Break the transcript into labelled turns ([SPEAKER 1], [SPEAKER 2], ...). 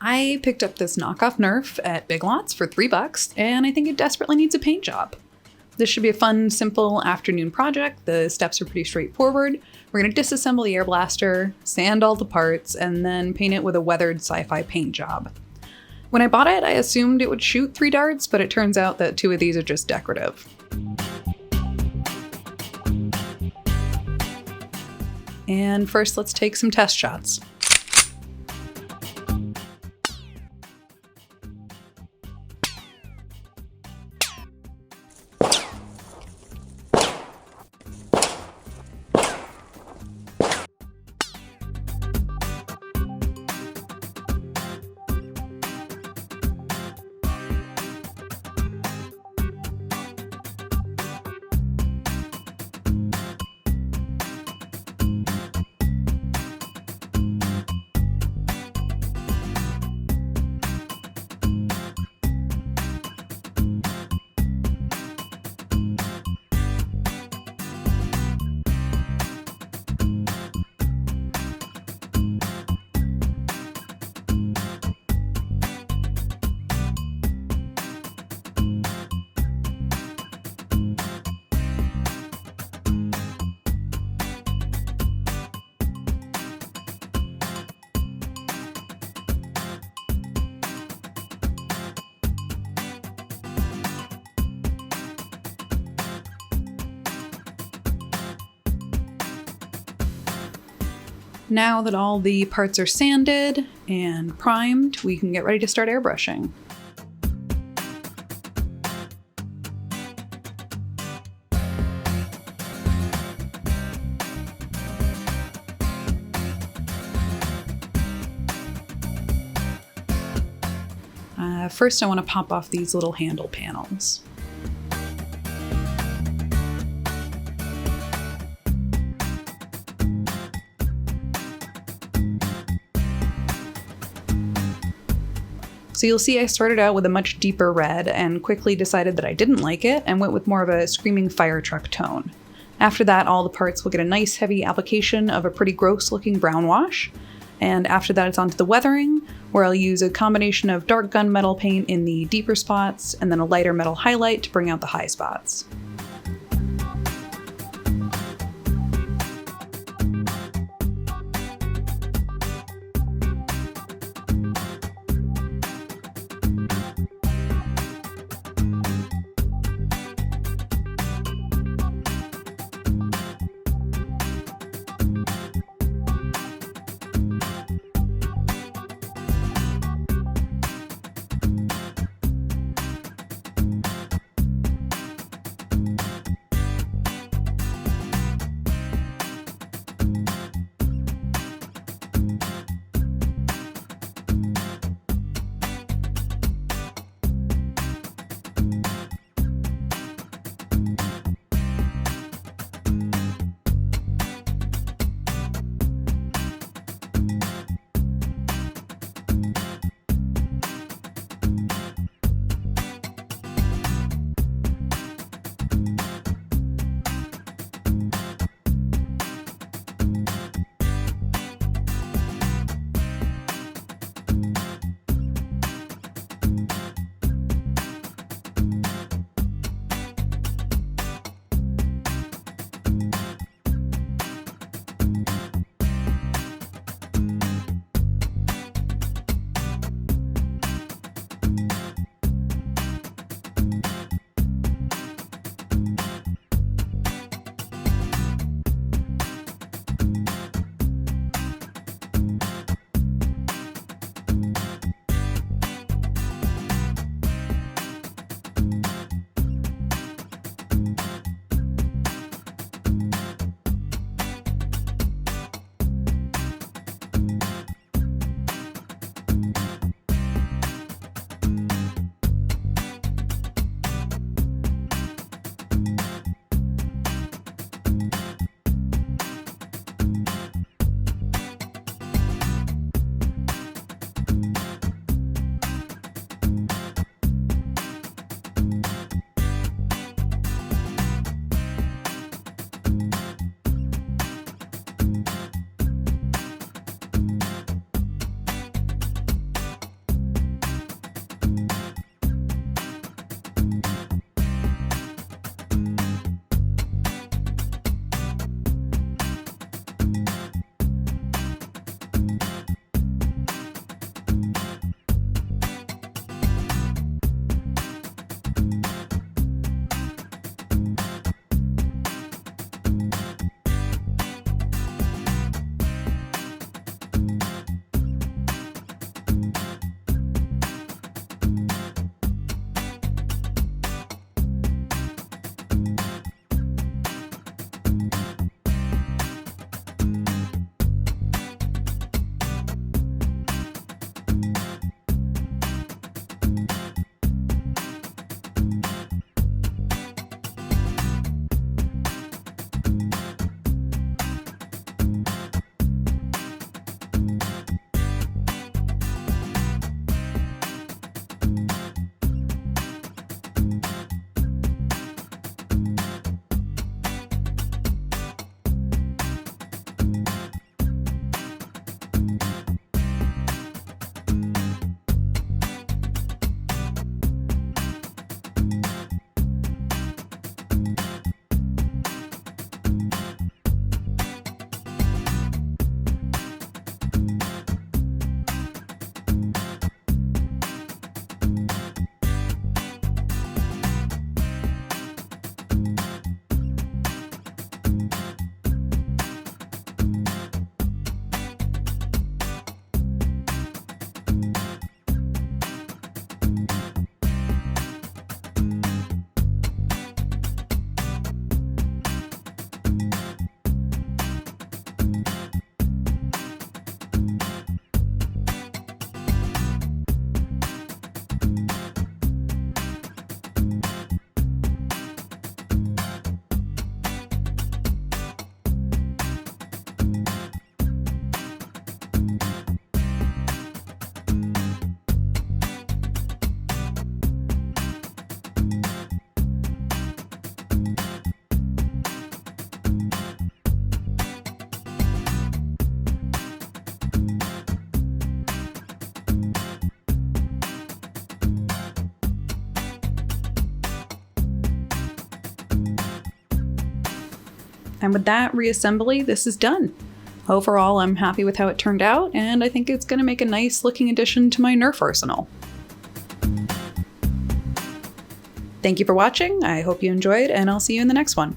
[SPEAKER 1] I picked up this knockoff nerf at Big Lots for $3, and I think it desperately needs a paint job. This should be a fun, simple afternoon project. The steps are pretty straightforward. We're going to disassemble the air blaster, sand all the parts, and then paint it with a weathered sci-fi paint job. When I bought it, I assumed it would shoot 3 darts, but it turns out that 2 of these are just decorative. And first, let's take some test shots. Now that all the parts are sanded and primed, we can get ready to start airbrushing. First, I want to pop off these little handle panels. So you'll see I started out with a much deeper red and quickly decided that I didn't like it and went with more of a screaming fire truck tone. After that, all the parts will get a nice heavy application of a pretty gross looking brown wash. And after that, it's onto the weathering, where I'll use a combination of dark gunmetal paint in the deeper spots and then a lighter metal highlight to bring out the high spots. And with that reassembly, this is done. Overall, I'm happy with how it turned out, and I think it's going to make a nice looking addition to my Nerf arsenal. Thank you for watching, I hope you enjoyed, and I'll see you in the next one.